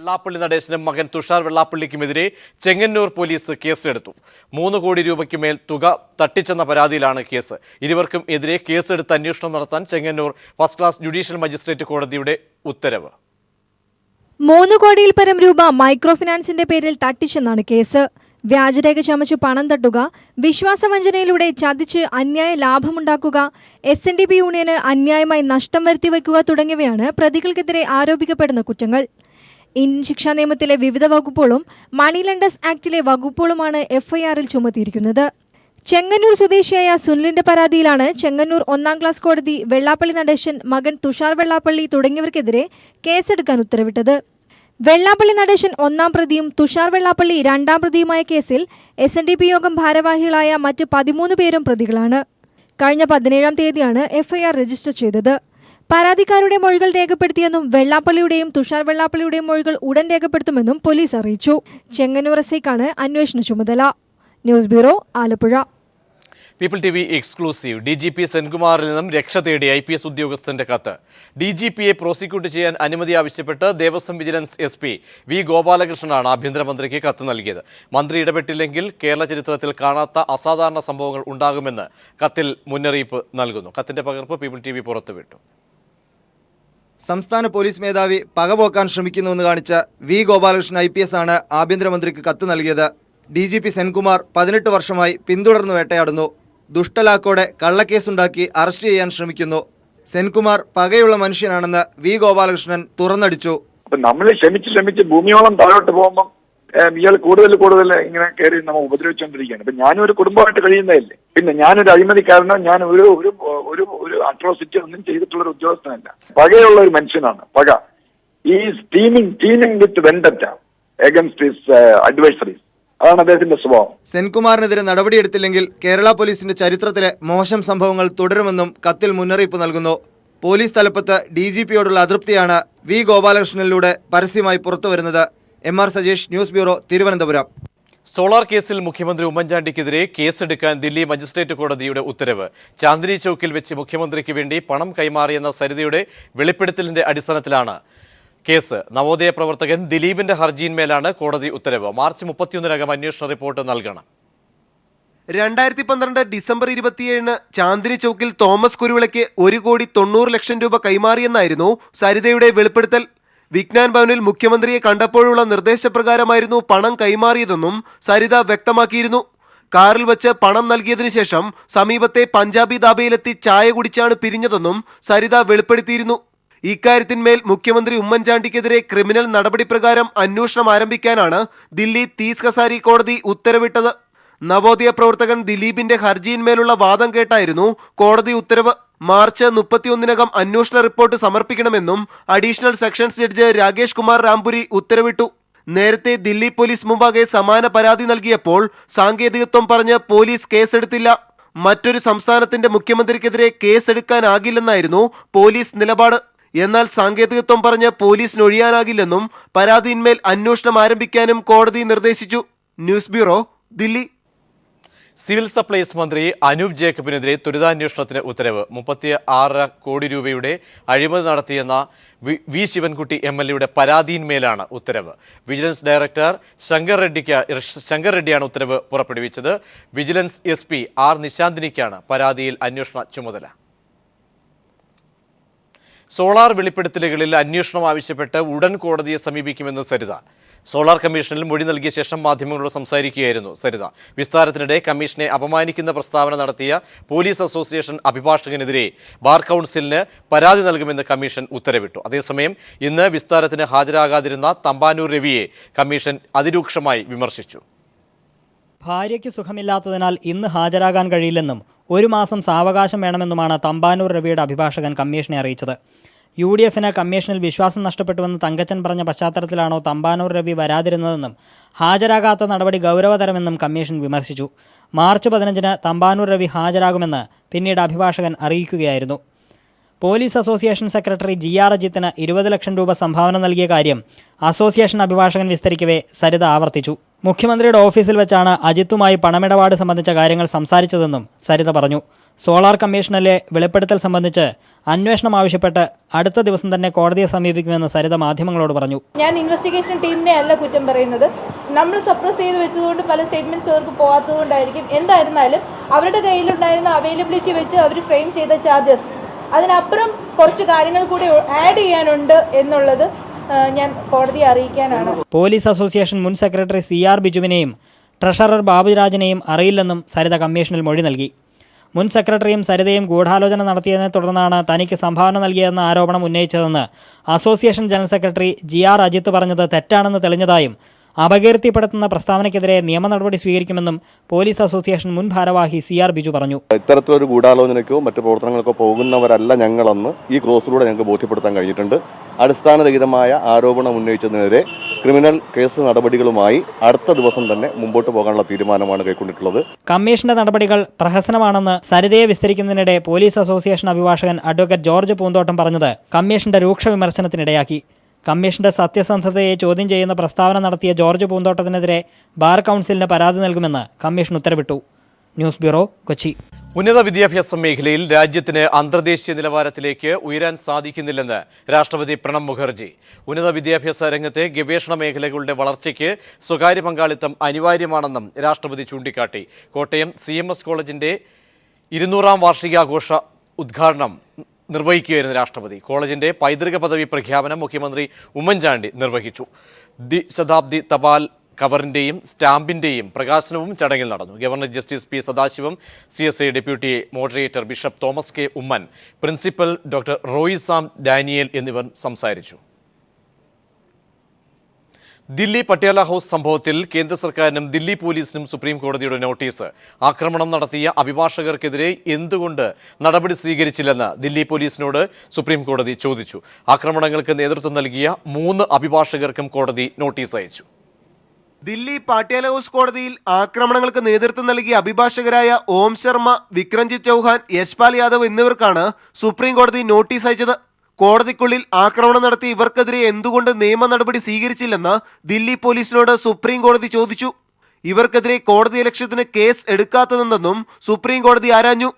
വെള്ളാപ്പള്ളി നടേശനും മകൻ തുഷാർ വെള്ളാപ്പള്ളിക്കുമെതിരെ ചെങ്ങന്നൂർ പോലീസ് കേസെടുത്തു. 3 കോടി രൂപയ്ക്ക് മേൽ തുക തട്ടിച്ചെന്ന പരാതിയിലാണ് കേസ്. ഇരുവർക്കും എതിരെ കേസെടുത്ത് അന്വേഷണം നടത്താൻ Chengannur first class judicial magistrate കോടതിയുടെ ഉത്തരവ്. 3 കോടിയിൽ പരം രൂപ മൈക്രോ ഫിനാൻസിന്റെ പേരിൽ തട്ടിച്ചെന്നാണ് കേസ്. വ്യാജരേഖ ചമച്ചു പണം തട്ടുക, വിശ്വാസവഞ്ചനയിലൂടെ ചതിച്ച് അന്യായ ലാഭമുണ്ടാക്കുക, SNDP യൂണിയന് അന്യായമായി നഷ്ടം വരുത്തിവെക്കുക തുടങ്ങിയവയാണ് പ്രതികൾക്കെതിരെ ആരോപിക്കപ്പെടുന്ന കുറ്റങ്ങൾ. ഇന്ത്യൻ ശിക്ഷാ നിയമത്തിലെ വിവിധ വകുപ്പുകളും മണി ലെൻഡേഴ്സ് ആക്ടിലെ വകുപ്പുകളുമാണ് FIRൽ ചുമത്തിയിരിക്കുന്നത്. ചെങ്ങന്നൂർ സ്വദേശിയായ സുനിലിന്റെ പരാതിയിലാണ് ചെങ്ങന്നൂർ 1-ാം ക്ലാസ് കോടതി വെള്ളാപ്പള്ളി നടേശൻ, മകൻ തുഷാർ വെള്ളാപ്പള്ളി തുടങ്ങിയവർക്കെതിരെ കേസെടുക്കാൻ ഉത്തരവിട്ടത്. വെള്ളാപ്പള്ളി നടേശൻ 1-ാം പ്രതിയും തുഷാർ വെള്ളാപ്പള്ളി 2-ാം പ്രതിയുമായ കേസിൽ SNDP യോഗം ഭാരവാഹികളായ മറ്റ് 13 പേരും പ്രതികളാണ്. കഴിഞ്ഞ 17-ാം തീയതിയാണ് FIR രജിസ്റ്റർ ചെയ്തത്. പരാതിക്കാരുടെ മൊഴികൾ രേഖപ്പെടുത്തിയെന്നും വെള്ളാപ്പള്ളിയുടെയും തുഷാർ വെള്ളാപ്പള്ളിയുടെയും മൊഴികൾ ഉടൻ രേഖപ്പെടുത്തുമെന്നും പോലീസ് അറിയിച്ചു. ചെങ്ങന്നൂർ SIക്കാണ് അന്വേഷണ ചുമതല. News bureau, Alappuzha. People TV exclusive. DGP സെൻകുമാറിൽ നിന്നും രക്ഷ തേടി IPS ഉദ്യോഗസ്ഥന്റെ കത്ത്. DGPയെ പ്രോസിക്യൂട്ട് ചെയ്യാൻ അനുമതി ആവശ്യപ്പെട്ട് ദേവസ്വം വിജിലൻസ് SP V ഗോപാലകൃഷ്ണനാണ് ആഭ്യന്തരമന്ത്രിക്ക് കത്ത് നൽകിയത്. മന്ത്രി ഇടപെട്ടില്ലെങ്കിൽ കേരള ചരിത്രത്തിൽ കാണാത്ത അസാധാരണ സംഭവങ്ങൾ ഉണ്ടാകുമെന്ന് കത്തിൽ മുന്നറിയിപ്പ് നൽകുന്നു. കത്തിന്റെ പകർപ്പ് പീപ്പിൾ TV പുറത്തുവിട്ടു. സംസ്ഥാന പോലീസ് മേധാവി പകപോക്കാൻ ശ്രമിക്കുന്നുവെന്ന് കാണിച്ച V ഗോപാലകൃഷ്ണൻ IPS ആണ് ആഭ്യന്തരമന്ത്രിക്ക് കത്ത് നൽകിയത്. DGP സെൻകുമാർ 18 വർഷമായി പിന്തുടർന്നു വേട്ടയാടുന്നു. ദുഷ്ടലാക്കോടെ കള്ളക്കേസുണ്ടാക്കി അറസ്റ്റ് ചെയ്യാൻ ശ്രമിക്കുന്നു. സെൻകുമാർ പകയുള്ള മനുഷ്യനാണെന്ന് V ഗോപാലകൃഷ്ണൻ തുറന്നടിച്ചു. നമ്മൾ ക്ഷമിച്ച് ഭൂമിയോളം താഴോട്ട് പോകുമ്പോൾ ഇയാൾ കൂടുതൽ ഇങ്ങനെ കയറി നമ്മൾ ഉപദ്രവിച്ചുകൊണ്ടിരിക്കുകയാണ്. ഇപ്പൊ ഞാനും ഒരു കുടുംബമായിട്ട് കഴിയുന്നതല്ലേ. പിന്നെ ഞാനൊരു അഴിമതിക്കാരനോ ഞാൻ ഒരു അട്രോസിറ്റി ഒന്നും ചെയ്തിട്ടുള്ള ഒരു ഉദ്യോഗസ്ഥനല്ല. പകയുള്ള ഒരു മനുഷ്യനാണ്. പക ഈ ടീമിംഗ് വിത്ത് വെൻഡറ്റ അഗൈൻസ്റ്റ് ഹിസ് അഡ്വൈസറീസ്. അതാണ് അദ്ദേഹത്തിന്റെ സ്വഭാവം. സെൻകുമാറിനെതിരെ നടപടിയെടുത്തില്ലെങ്കിൽ കേരള പോലീസിന്റെ ചരിത്രത്തിലെ മോശം സംഭവങ്ങൾ തുടരുമെന്നും കത്തിൽ മുന്നറിയിപ്പ് നൽകുന്നു. പോലീസ് തലപ്പത്ത് DGPയോടുള്ള അതൃപ്തിയാണ് V ഗോപാലകൃഷ്ണനിലൂടെ പരസ്യമായി പുറത്തുവരുന്നത്. MR Sajesh, news bureau, Thiruvananthapuram. Solar കേസിൽ മുഖ്യമന്ത്രി ഉമ്മൻചാണ്ടിക്കെതിരെ കേസെടുക്കാൻ ദില്ലി മജിസ്ട്രേറ്റ് കോടതിയുടെ ഉത്തരവ്. ചാന്ദിനി ചൗക്കിൽ വെച്ച് മുഖ്യമന്ത്രിക്ക് വേണ്ടി പണം കൈമാറിയെന്ന സരിതയുടെ വെളിപ്പെടുത്തലിന്റെ അടിസ്ഥാനത്തിലാണ് കേസ്. നവോദയ പ്രവർത്തകൻ ദിലീപിന്റെ ഹർജിയിന്മേലാണ് കോടതി ഉത്തരവ്. മാർച്ച് 31-നകം അന്വേഷണ റിപ്പോർട്ട് നൽകണം. 2012 ഡിസംബർ 27-ന് ചാന്ദിനി ചൗക്കിൽ തോമസ് കുരുവിളയ്ക്ക് 1,90,00,000 രൂപ കൈമാറിയെന്നായിരുന്നു സരിതയുടെ വെളിപ്പെടുത്തൽ. വിജ്ഞാൻ ഭവനിൽ മുഖ്യമന്ത്രിയെ കണ്ടപ്പോഴുള്ള നിർദ്ദേശപ്രകാരമായിരുന്നു പണം കൈമാറിയതെന്നും സരിത വ്യക്തമാക്കിയിരുന്നു. കാറിൽ വെച്ച് പണം നൽകിയതിനു ശേഷം സമീപത്തെ പഞ്ചാബി ധാബയിലെത്തി ചായ കുടിച്ചാണ് പിരിഞ്ഞതെന്നും സരിത വെളിപ്പെടുത്തിയിരുന്നു. ഇക്കാര്യത്തിന്മേൽ മുഖ്യമന്ത്രി ഉമ്മൻചാണ്ടിക്കെതിരെ ക്രിമിനൽ നടപടി പ്രകാരം അന്വേഷണം ആരംഭിക്കാനാണ് ദില്ലി തീസ് കസാരി കോടതി ഉത്തരവിട്ടത്. നവോദയ പ്രവർത്തകൻ ദിലീപിന്റെ ഹർജിയിന്മേലുള്ള വാദം കേട്ടായിരുന്നു കോടതി ഉത്തരവ്. മാർച്ച് 31-നകം അന്വേഷണ റിപ്പോർട്ട് സമർപ്പിക്കണമെന്നും additional sessions judge Rakesh Kumar Rampuri ഉത്തരവിട്ടു. നേരത്തെ ദില്ലി പോലീസ് മുമ്പാകെ സമാന പരാതി നൽകിയപ്പോൾ സാങ്കേതികത്വം പറഞ്ഞ് പോലീസ് കേസെടുത്തില്ല. മറ്റൊരു സംസ്ഥാനത്തിന്റെ മുഖ്യമന്ത്രിക്കെതിരെ കേസെടുക്കാനാകില്ലെന്നായിരുന്നു പോലീസ് നിലപാട്. എന്നാൽ സാങ്കേതികത്വം പറഞ്ഞ് പോലീസിന് ഒഴിയാനാകില്ലെന്നും പരാതിയിന്മേൽ അന്വേഷണം ആരംഭിക്കാനും കോടതി നിർദ്ദേശിച്ചു. News bureau, Delhi. Civil supplies മന്ത്രി അനൂപ് ജേക്കബിനെതിരെ ത്വരിതാന്വേഷണത്തിന് ഉത്തരവ്. 36 കോടി രൂപയുടെ അഴിമതി നടത്തിയെന്ന വി ശിവൻകുട്ടി MLA പരാതിയിന്മേലാണ് ഉത്തരവ്. വിജിലൻസ് ഡയറക്ടർ ശങ്കർ റെഡ്ഡിയാണ് ഉത്തരവ് പുറപ്പെടുവിച്ചത്. വിജിലൻസ് SP R നിശാന്തിനിക്കാണ് പരാതിയിൽ അന്വേഷണ ചുമതല. സോളാർ വെളിപ്പെടുത്തലുകളിൽ അന്വേഷണം ആവശ്യപ്പെട്ട് ഉടൻ കോടതിയെ സമീപിക്കുമെന്ന് സരിത. സോളാർ കമ്മീഷനിൽ മൊഴി നൽകിയ ശേഷം മാധ്യമങ്ങളോട് സംസാരിക്കുകയായിരുന്നു സരിത. വിസ്താരത്തിനിടെ കമ്മീഷനെ അപമാനിക്കുന്ന പ്രസ്താവന നടത്തിയ പോലീസ് അസോസിയേഷൻ അഭിഭാഷകനെതിരെ ബാർ കൗൺസിലിന് പരാതി നൽകുമെന്ന് കമ്മീഷൻ ഉത്തരവിട്ടു. അതേസമയം ഇന്ന് വിസ്താരത്തിന് ഹാജരാകാതിരുന്ന തമ്പാനൂർ രവിയെ കമ്മീഷൻ അതിരൂക്ഷമായി വിമർശിച്ചു. ഭാര്യയ്ക്ക് സുഖമില്ലാത്തതിനാൽ ഇന്ന് ഹാജരാകാൻ കഴിയില്ലെന്നും 1 മാസം സാവകാശം വേണമെന്നുമാണ് തമ്പാനൂർ രവിയുടെ അഭിഭാഷകൻ കമ്മീഷനെ അറിയിച്ചത്. UDFന് കമ്മീഷനിൽ വിശ്വാസം നഷ്ടപ്പെട്ടുവെന്ന് തങ്കച്ചൻ പറഞ്ഞ പശ്ചാത്തലത്തിലാണോ തമ്പാനൂർ രവി വരാതിരുന്നതെന്നും ഹാജരാകാത്ത നടപടി ഗൗരവതരമെന്നും കമ്മീഷൻ വിമർശിച്ചു. മാർച്ച് 15-ന് തമ്പാനൂർ രവി ഹാജരാകുമെന്ന് പിന്നീട് അഭിഭാഷകൻ അറിയിക്കുകയായിരുന്നു. പോലീസ് അസോസിയേഷൻ സെക്രട്ടറി GR അജിത്തിന് 20 ലക്ഷം രൂപ സംഭാവന നൽകിയ കാര്യം അസോസിയേഷൻ അഭിഭാഷകൻ വിസ്തരിക്കവേ സരിത ആവർത്തിച്ചു. മുഖ്യമന്ത്രിയുടെ ഓഫീസിൽ വെച്ചാണ് അജിത്തുമായി പണമിടപാട് സംബന്ധിച്ച കാര്യങ്ങൾ സംസാരിച്ചതെന്നും സരിത പറഞ്ഞു. സോളാർ കമ്മീഷനിലെ വെളിപ്പെടുത്തൽ സംബന്ധിച്ച് അന്വേഷണം ആവശ്യപ്പെട്ട് അടുത്ത ദിവസം തന്നെ കോടതിയെ സമീപിക്കുമെന്ന് സരിത മാധ്യമങ്ങളോട് പറഞ്ഞു. ഞാൻ ഇൻവെസ്റ്റിഗേഷൻ ടീമിനെ അല്ല കുറ്റം പറയുന്നത്. നമ്മൾ സപ്രസ് ചെയ്ത് വെച്ചതുകൊണ്ട് പല സ്റ്റേറ്റ്മെന്റ്സ് അവർക്ക് പോകാത്തതുകൊണ്ടായിരിക്കും. എന്തായിരുന്നാലും അവരുടെ കയ്യിലുണ്ടായിരുന്ന അവൈലബിലിറ്റി വെച്ച് അവർ ഫ്രെയിം ചെയ്ത ചാർജസ്, അതിനപ്പുറം കുറച്ച് കാര്യങ്ങൾ കൂടി ആഡ് ചെയ്യാനുണ്ട് എന്നുള്ളത് ഞാൻ കോടതിയെ അറിയിക്കാനാണ്. പോലീസ് അസോസിയേഷൻ മുൻ സെക്രട്ടറി CR ബിജുവിനെയും ട്രഷറർ ബാബുരാജിനെയും അറിയില്ലെന്നും സരിത കമ്മീഷനിൽ മൊഴി നൽകി. മുൻ സെക്രട്ടറിയും സരിതയും ഗൂഢാലോചന നടത്തിയതിനെ തുടർന്നാണ് തനിക്ക് സംഭാവന നൽകിയതെന്ന ആരോപണം ഉന്നയിച്ചതെന്ന് association general secretary GR Ajith പറഞ്ഞത് തെറ്റാണെന്ന് തെളിഞ്ഞതായും അപകീർത്തിപ്പെടുത്തുന്ന പ്രസ്താവനയ്ക്കെതിരെ നിയമ നടപടി സ്വീകരിക്കുമെന്നും പോലീസ് അസോസിയേഷൻ മുൻ ഭാരവാഹി CR ബിജു പറഞ്ഞു. ഇത്തരത്തിലൊരു ഗൂഢാലോചനയ്ക്കോ മറ്റു പ്രവർത്തനങ്ങൾക്കോ പോകുന്നവരല്ല ഞങ്ങളെന്ന് ഈ ക്രോസിലൂടെ ഞങ്ങൾക്ക് ബോധ്യപ്പെടുത്താൻ കഴിഞ്ഞിട്ടുണ്ട്. അടിസ്ഥാനരഹിതമായ ആരോപണം ഉന്നയിച്ചതിനെതിരെ ക്രിമിനൽ കേസ് നടപടികളുമായി അടുത്ത ദിവസം തന്നെ മുമ്പോട്ട് പോകാനുള്ള തീരുമാനമാണ് കൈക്കൊണ്ടിട്ടുള്ളത്. കമ്മീഷന്റെ നടപടികൾ പ്രഹസനമാണെന്ന് സരിതയെ വിസ്തരിക്കുന്നതിനിടെ പോലീസ് അസോസിയേഷൻ അഭിഭാഷകൻ അഡ്വക്കേറ്റ് ജോർജ് പൂന്തോട്ടം പറഞ്ഞത് കമ്മീഷന്റെ രൂക്ഷ വിമർശനത്തിനിടയാക്കി. കമ്മീഷന്റെ സത്യസന്ധതയെ ചോദ്യം ചെയ്യുന്ന പ്രസ്താവന നടത്തിയ ജോർജ് പൂന്തോട്ടത്തിനെതിരെ ബാർ കൗൺസിലിന് പരാതി നൽകുമെന്ന് കമ്മീഷൻ ഉത്തരവിട്ടു. News bureau, Kochi. ഉന്നത വിദ്യാഭ്യാസ മേഖലയിൽ രാജ്യത്തിന് അന്തർദേശീയ നിലവാരത്തിലേക്ക് ഉയരാൻ സാധിക്കുന്നില്ലെന്ന് രാഷ്ട്രപതി പ്രണബ് മുഖർജി. ഉന്നത വിദ്യാഭ്യാസ രംഗത്തെ ഗവേഷണ മേഖലകളുടെ വളർച്ചയ്ക്ക് സ്വകാര്യ പങ്കാളിത്തം അനിവാര്യമാണെന്നും രാഷ്ട്രപതി ചൂണ്ടിക്കാട്ടി. കോട്ടയം CMS കോളേജിന്റെ 200ാം വാർഷികാഘോഷ ഉദ്ഘാടനം നിർവഹിക്കുകയായിരുന്നു രാഷ്ട്രപതി. കോളേജിന്റെ പൈതൃക പദവി പ്രഖ്യാപനം മുഖ്യമന്ത്രി ഉമ്മൻചാണ്ടി നിർവഹിച്ചു. ശതാബ്ദി തപാൽ കവറിന്റെയും സ്റ്റാമ്പിന്റെയും പ്രകാശനവും ചടങ്ങിൽ നടന്നു. Governor justice P Sathasivam, CSI deputy moderator bishop Thomas K Oommen, principal doctor Roy Sam Daniel എന്നിവർ സംസാരിച്ചു. ദില്ലി പട്യാല ഹൗസ് സംഭവത്തിൽ കേന്ദ്ര സർക്കാരിനും ദില്ലി പോലീസിനും സുപ്രീം കോടതിയുടെ നോട്ടീസ്. ആക്രമണം നടത്തിയ അഭിഭാഷകർക്കെതിരെ എന്തുകൊണ്ട് നടപടി സ്വീകരിച്ചില്ലെന്ന് ദില്ലി പോലീസിനോട് സുപ്രീം കോടതി ചോദിച്ചു. ആക്രമണങ്ങൾക്ക് നേതൃത്വം നൽകിയ 3 അഭിഭാഷകർക്കും കോടതി നോട്ടീസ് അയച്ചു. ദില്ലി പാട്യാല ഹൗസ് കോടതിയിൽ ആക്രമണങ്ങൾക്ക് നേതൃത്വം നൽകിയ അഭിഭാഷകരായ ഓം ശർമ്മ, വിക്രംജിത്ത് ചൗഹാൻ, യശ്പാൽ യാദവ് എന്നിവർക്കാണ് സുപ്രീം കോടതി നോട്ടീസ് അയച്ചത്. കോടതിക്കുള്ളിൽ ആക്രമണം നടത്തിയ ഇവർക്കെതിരെ എന്തുകൊണ്ട് നിയമ നടപടി സ്വീകരിച്ചില്ലെന്ന് ദില്ലി പോലീസിനോട് സുപ്രീം കോടതി ചോദിച്ചു. ഇവർക്കെതിരെ കോടതിയലക്ഷ്യത്തിന് കേസ് എടുക്കാത്തതെന്നും സുപ്രീം കോടതി ആരാഞ്ഞു.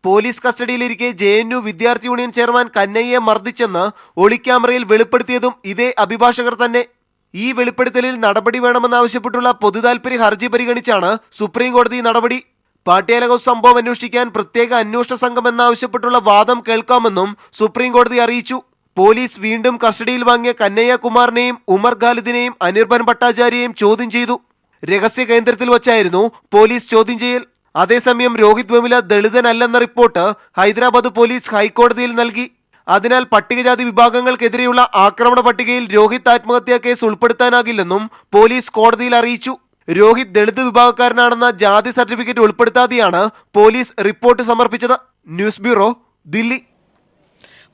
പോലീസ് കസ്റ്റഡിയിലിരിക്കെ JNU വിദ്യാർത്ഥി യൂണിയൻ ചെയർമാൻ കന്നയ്യെ മർദ്ദിച്ചെന്ന് ഒളിക്യാമറയിൽ വെളിപ്പെടുത്തിയതും ഇതേ അഭിഭാഷകർ തന്നെ. ഈ വെളിപ്പെടുത്തലിൽ നടപടി വേണമെന്നാവശ്യപ്പെട്ടുള്ള പൊതുതാൽപര്യ ഹർജി പരിഗണിച്ചാണ് സുപ്രീം കോടതി നടപടി. പാട്യാല ഹൗസ് സംഭവം അന്വേഷിക്കാൻ പ്രത്യേക അന്വേഷണ സംഘം എന്നാവശ്യപ്പെട്ടുള്ള വാദം കേൾക്കാമെന്നും സുപ്രീം കോടതി അറിയിച്ചു. പോലീസ് വീണ്ടും കസ്റ്റഡിയിൽ വാങ്ങിയ കന്നയ്യ കുമാറിനെയും ഉമർ ഖാലിദിനെയും അനിർബൻ ഭട്ടാചാര്യയെയും ചോദ്യം ചെയ്തു. രഹസ്യ കേന്ദ്രത്തിൽ വച്ചായിരുന്നു പോലീസ് ചോദ്യം ചെയ്യൽ. അതേസമയം രോഹിത് വെമുല ദളിതനല്ലെന്ന റിപ്പോർട്ട് ഹൈദരാബാദ് പോലീസ് ഹൈക്കോടതിയിൽ നൽകി. അതിനാൽ പട്ടികജാതി വിഭാഗങ്ങൾക്കെതിരെയുള്ള ആക്രമണ പട്ടികയിൽ രോഹിത് ആത്മഹത്യാ കേസ് ഉൾപ്പെടുത്താനാകില്ലെന്നും പോലീസ് കോടതിയിൽ അറിയിച്ചു. രോഹിത് ദളിത് വിഭാഗക്കാരനാണെന്ന ജാതി സർട്ടിഫിക്കറ്റ് ഉൾപ്പെടുത്താതെയാണ് പോലീസ് റിപ്പോർട്ട് സമർപ്പിച്ചത്. News bureau, Delhi.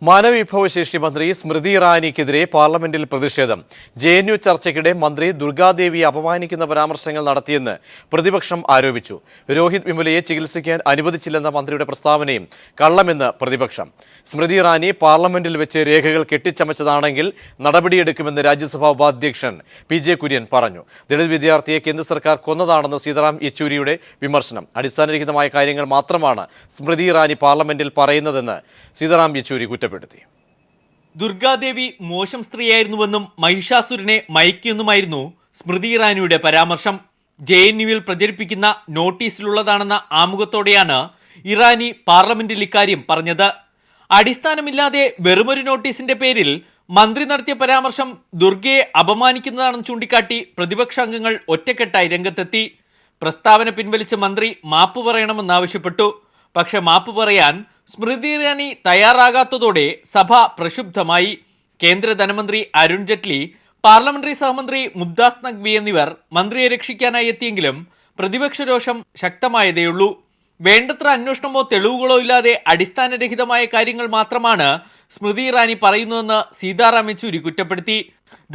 മാനവവിഭവശേഷി മന്ത്രി സ്മൃതി ഇറാനിക്കെതിരെ പാർലമെന്റിൽ പ്രതിഷേധം. JNU ചർച്ചയ്ക്കിടെ മന്ത്രി ദുർഗാദേവിയെ അപമാനിക്കുന്ന പരാമർശങ്ങൾ നടത്തിയെന്ന് പ്രതിപക്ഷം ആരോപിച്ചു. രോഹിത് വെമുലയെ ചികിത്സിക്കാൻ അനുവദിച്ചില്ലെന്ന മന്ത്രിയുടെ പ്രസ്താവനയും കള്ളമെന്ന് പ്രതിപക്ഷം. സ്മൃതി ഇറാനി പാർലമെന്റിൽ വെച്ച് രേഖകൾ കെട്ടിച്ചമച്ചതാണെങ്കിൽ നടപടിയെടുക്കുമെന്ന് രാജ്യസഭാ ഉപാധ്യക്ഷൻ PJ കുര്യൻ പറഞ്ഞു. ദളിത് വിദ്യാർത്ഥിയെ കേന്ദ്ര സർക്കാർ കൊന്നതാണെന്ന് സീതാറാം യെച്ചൂരിയുടെ വിമർശനം. അടിസ്ഥാനരഹിതമായ കാര്യങ്ങൾ മാത്രമാണ് സ്മൃതി ഇറാനി പാർലമെന്റിൽ പറയുന്നതെന്ന് സീതാറാം യെച്ചൂരി കുറ്റപ്പെടുത്തി. ദുർഗാദേവി മോശം സ്ത്രീയായിരുന്നുവെന്നും മഹിഷാസുരനെ മയക്കിയെന്നുമായിരുന്നു സ്മൃതി ഇറാനിയുടെ പരാമർശം. JNUവിൽ പ്രചരിപ്പിക്കുന്ന നോട്ടീസിലുള്ളതാണെന്ന ആമുഖത്തോടെയാണ് ഇറാനി പാർലമെന്റിൽ ഇക്കാര്യം പറഞ്ഞത്. അടിസ്ഥാനമില്ലാതെ വെറുമൊരു നോട്ടീസിന്റെ പേരിൽ മന്ത്രി നടത്തിയ പരാമർശം ദുർഗയെ അപമാനിക്കുന്നതാണെന്ന് ചൂണ്ടിക്കാട്ടി പ്രതിപക്ഷാംഗങ്ങൾ ഒറ്റക്കെട്ടായി രംഗത്തെത്തി. പ്രസ്താവന പിൻവലിച്ച മന്ത്രി മാപ്പ് പറയണമെന്നാവശ്യപ്പെട്ടു. പക്ഷെ മാപ്പ് പറയാൻ സ്മൃതി ഇറാനി തയ്യാറാകാത്തതോടെ സഭ പ്രക്ഷുബ്ധമായി. കേന്ദ്ര ധനമന്ത്രി അരുൺ ജെയ്റ്റ്ലി, പാർലമെന്ററി സഹമന്ത്രി മുംതാസ് നഖ്വി എന്നിവർ മന്ത്രിയെ രക്ഷിക്കാനായി എത്തിയെങ്കിലും പ്രതിപക്ഷ രോഷം ശക്തമായതേയുള്ളൂ. വേണ്ടത്ര അന്വേഷണമോ തെളിവുകളോ ഇല്ലാതെ അടിസ്ഥാനരഹിതമായ കാര്യങ്ങൾ മാത്രമാണ് സ്മൃതി ഇറാനി പറയുന്നതെന്ന് സീതാറാം യെച്ചൂരി കുറ്റപ്പെടുത്തി.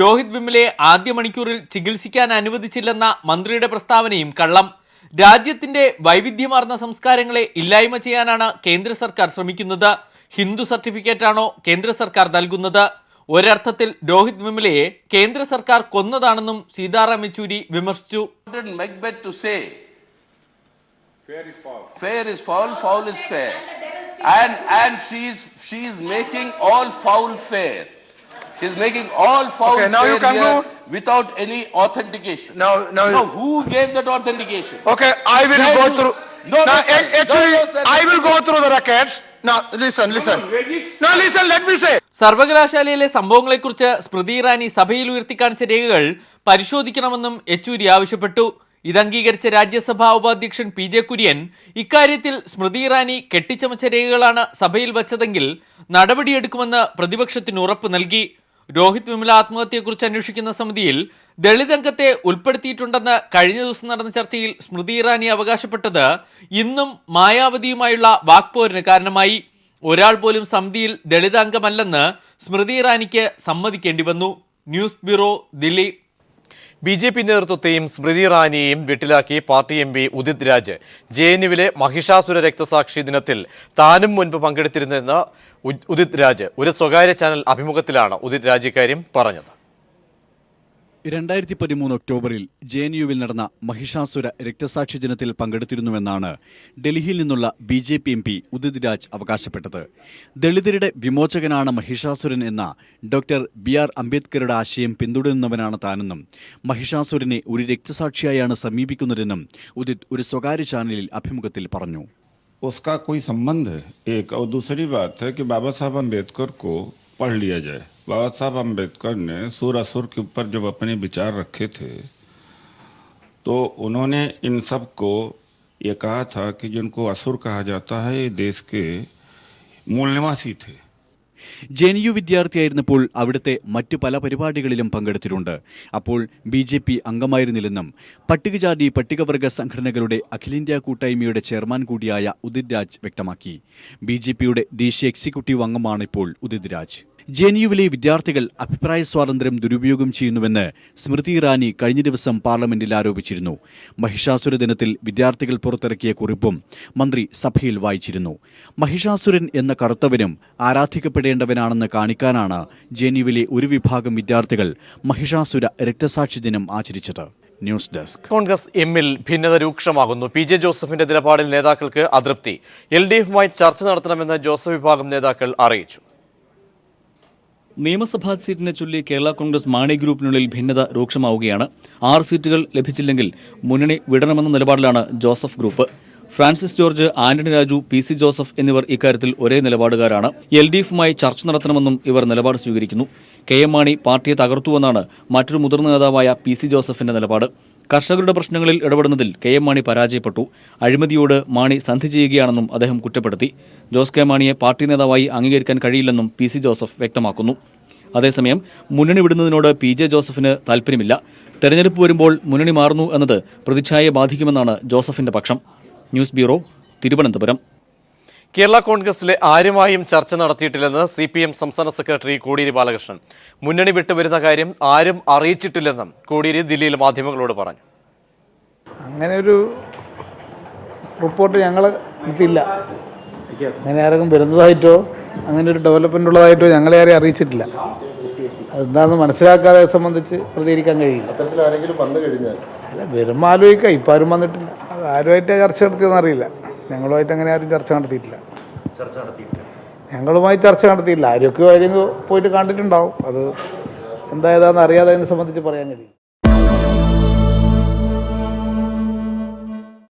രോഹിത് വെമുലയെ ആദ്യ മണിക്കൂറിൽ ചികിത്സിക്കാൻ അനുവദിച്ചില്ലെന്ന മന്ത്രിയുടെ പ്രസ്താവനയും കള്ളം. രാജ്യത്തിന്റെ വൈവിധ്യമാർന്ന സംസ്കാരങ്ങളെ ഇല്ലായ്മ ചെയ്യാനാണ് കേന്ദ്ര സർക്കാർ ശ്രമിക്കുന്നത്. ഹിന്ദു സർട്ടിഫിക്കറ്റാണോ കേന്ദ്ര സർക്കാർ നൽകുന്നത്? ഒരർത്ഥത്തിൽ രോഹിത് വെമുലയെ കേന്ദ്ര സർക്കാർ കൊന്നതാണെന്നും സീതാറാം യെച്ചൂരി വിമർശിച്ചു. Fair is foul, foul is fair. and she is making all foul fair. She is making all foul fair here without any authentication. No, who gave that authentication? Okay, I will go through. Actually, I will go through the records. Now, listen. No, listen, let me say. സർവകലാശാലയിലെ സംഭവങ്ങളെക്കുറിച്ച് സ്മൃതി ഇറാനി സഭയിൽ ഉയർത്തിക്കാണിച്ച രേഖകൾ പരിശോധിക്കണമെന്നും യെച്ചൂരി ആവശ്യപ്പെട്ടു. ഇത് അംഗീകരിച്ച രാജ്യസഭാ ഉപാധ്യക്ഷൻ PJ Kurian ഇക്കാര്യത്തിൽ സ്മൃതി ഇറാനി കെട്ടിച്ചമച്ച രേഖകളാണ് സഭയിൽ വച്ചതെങ്കിൽ നടപടിയെടുക്കുമെന്ന് പ്രതിപക്ഷത്തിന് ഉറപ്പ് നൽകി. രോഹിത് വിമല ആത്മഹത്യയെക്കുറിച്ച് അന്വേഷിക്കുന്ന സമിതിയിൽ ദളിത് അംഗത്തെ ഉൾപ്പെടുത്തിയിട്ടുണ്ടെന്ന് കഴിഞ്ഞ ദിവസം നടന്ന ചർച്ചയിൽ സ്മൃതി ഇറാനി അവകാശപ്പെട്ടത് ഇന്നും മായാവതിയുമായുള്ള വാക്പോരിന് കാരണമായി. ഒരാൾ പോലും സമിതിയിൽ ദളിത് അംഗമല്ലെന്ന് സ്മൃതി ഇറാനിക്ക് സമ്മതിക്കേണ്ടി വന്നു. News bureau, Delhi. BJP നേതൃത്വത്തെയും സ്മൃതി ഇറാനിയെയും വീട്ടിലാക്കി പാർട്ടി MP ഉദിത് രാജ് JNUവിലെ മഹിഷാസുര രക്തസാക്ഷി ദിനത്തിൽ താനും മുൻപ് പങ്കെടുത്തിരുന്നെന്ന് ഉദിത് രാജ് ഒരു സ്വകാര്യ ചാനൽ അഭിമുഖത്തിലാണ് ഉദിത് രാജ് ഇക്കാര്യം പറഞ്ഞത്. 2013 ഒക്ടോബറിൽ JNUവിൽ നടന്ന മഹിഷാസുര രക്തസാക്ഷി ദിനത്തിൽ പങ്കെടുത്തിരുന്നുവെന്നാണ് ഡൽഹിയിൽ നിന്നുള്ള BJP MP ഉദിത് രാജ് അവകാശപ്പെട്ടത്. ദളിതരുടെ വിമോചകനാണ് മഹിഷാസുരൻ എന്ന ഡോക്ടർ BR അംബേദ്കറുടെ ആശയം പിന്തുടരുന്നവനാണ് താനെന്നും മഹിഷാസുരനെ ഒരു രക്തസാക്ഷിയായാണ് സമീപിക്കുന്നതെന്നും ഉദിത് ഒരു സ്വകാര്യ ചാനലിൽ അഭിമുഖത്തിൽ പറഞ്ഞു. उसका कोई संबंध है एक, और दूसरी बात है कि बाबा साहब अम्बेडकर को पढ़ लिया जाए. बाबा साहब अम्बेडकर ने सुर असुर के ऊपर जब अपने विचार रखे थे तो उन्होंने इन सब को ये कहा था कि जिनको असुर कहा जाता है ये देश के मूल निवासी थे. JNU വിദ്യാർത്ഥിയായിരുന്നപ്പോൾ അവിടുത്തെ മറ്റു പല പരിപാടികളിലും പങ്കെടുത്തിട്ടുണ്ട്. അപ്പോൾ BJP അംഗമായിരുന്നില്ലെന്നും പട്ടികജാതി പട്ടികവർഗ സംഘടനകളുടെ അഖിലേന്ത്യാ കൂട്ടായ്മയുടെ ചെയർമാൻ കൂടിയായ ഉദിത് രാജ് വ്യക്തമാക്കി. BJPയുടെ ദേശീയ എക്സിക്യൂട്ടീവ് അംഗമാണിപ്പോൾ ഉദിത് രാജ്. JNUവിലെ വിദ്യാർത്ഥികൾ അഭിപ്രായ സ്വാതന്ത്ര്യം ദുരുപയോഗം ചെയ്യുന്നുവെന്ന് സ്മൃതി ഇറാനി കഴിഞ്ഞ ദിവസം പാർലമെന്റിൽ ആരോപിച്ചിരുന്നു. മഹിഷാസുര ദിനത്തിൽ വിദ്യാർത്ഥികൾ പുറത്തിറക്കിയ കുറിപ്പും മന്ത്രി സഭയിൽ വായിച്ചിരുന്നു. മഹിഷാസുരൻ എന്ന കറുത്തവനും ആരാധിക്കപ്പെടേണ്ടവനാണെന്ന് കാണിക്കാനാണ് JNUവിലെ ഒരു വിഭാഗം വിദ്യാർത്ഥികൾ മഹിഷാസുര രക്തസാക്ഷി ദിനം ആചരിച്ചത്. News desk. കോൺഗ്രസ് എമ്മിൽ ഭിന്നത രൂക്ഷമാകുന്നു. PJ ജോസഫിന്റെ നിലപാടിൽ നേതാക്കൾക്ക് അതൃപ്തി. LDFുമായി ചർച്ച നടത്തണമെന്ന് ജോസഫ് വിഭാഗം നേതാക്കൾ അറിയിച്ചു. നിയമസഭാ സീറ്റിനെ ചൊല്ലി കേരള കോൺഗ്രസ് മാണി ഗ്രൂപ്പിനുള്ളിൽ ഭിന്നത രൂക്ഷമാവുകയാണ്. 6 സീറ്റുകൾ ലഭിച്ചില്ലെങ്കിൽ മുന്നണി വിടണമെന്ന നിലപാടിലാണ് Joseph group. Francis George, Antony Raju, PC Joseph എന്നിവർ ഇക്കാര്യത്തിൽ ഒരേ നിലപാടുകാരാണ്. LDFുമായി ചർച്ച നടത്തണമെന്നും ഇവർ നിലപാട് സ്വീകരിക്കുന്നു. KM മാണി പാർട്ടിയെ തകർത്തുവെന്നാണ് മറ്റൊരു മുതിർന്ന നേതാവായ PC ജോസഫിന്റെ നിലപാട്. കർഷകരുടെ പ്രശ്നങ്ങളിൽ ഇടപെടുന്നതിൽ KM മാണി പരാജയപ്പെട്ടു. അഴിമതിയോട് മാണി സന്ധി ചെയ്യുകയാണെന്നും അദ്ദേഹം കുറ്റപ്പെടുത്തി. ജോസ് കെ മാണിയെ പാർട്ടി നേതാവായി അംഗീകരിക്കാൻ കഴിയില്ലെന്നും PC ജോസഫ് വ്യക്തമാക്കുന്നു. അതേസമയം മുന്നണി വിടുന്നതിനോട് PJ ജോസഫിന് താൽപ്പര്യമില്ല. തെരഞ്ഞെടുപ്പ് വരുമ്പോൾ മുന്നണി മാറുന്നു എന്നത് പ്രതിച്ഛായയെ ബാധിക്കുമെന്നാണ് ജോസഫിന്റെ പക്ഷം. News bureau, Thiruvananthapuram. കേരള കോൺഗ്രസിലെ ആരുമായും ചർച്ച നടത്തിയിട്ടില്ലെന്ന് CPM സംസ്ഥാന സെക്രട്ടറി കോടിയേരി ബാലകൃഷ്ണൻ. മുന്നണി വിട്ടുവരുന്ന കാര്യം ആരും അറിയിച്ചിട്ടില്ലെന്നും കോടിയേരി ദില്ലിയിൽ മാധ്യമങ്ങളോട് പറഞ്ഞു. അങ്ങനെ ഒരു റിപ്പോർട്ട് ഞങ്ങൾ എടുത്തില്ല. അങ്ങനെ ആരെങ്കിലും വരുന്നതായിട്ടോ അങ്ങനെ ഒരു ഡെവലപ്മെൻ്റ് ഉള്ളതായിട്ടോ ഞങ്ങളെ ആരെയും അറിയിച്ചിട്ടില്ല. അതെന്താണെന്ന് മനസ്സിലാക്കാതെ സംബന്ധിച്ച് പ്രതികരിക്കാൻ കഴിയില്ല. അത്തരത്തിൽ ആരെങ്കിലും വന്നു കഴിഞ്ഞാൽ അല്ല, വരുമ്പോൾ ആലോചിക്കാം. ഇപ്പം ആരും വന്നിട്ടില്ല. ആരുമായിട്ട് ചർച്ച നടത്തിയെന്ന് അറിയില്ല. ഞങ്ങളുമായിട്ട് അങ്ങനെ ആരും ചർച്ച നടത്തിയിട്ടില്ല. ഞങ്ങളുമായി ചർച്ച നടത്തിയില്ല. ആരൊക്കെ ആരെങ്കിലും പോയിട്ട് കണ്ടിട്ടുണ്ടാവും. അത് എന്താ ഏതാണെന്ന് അറിയാതെ അതിനെ സംബന്ധിച്ച് പറയാൻ കഴിയും.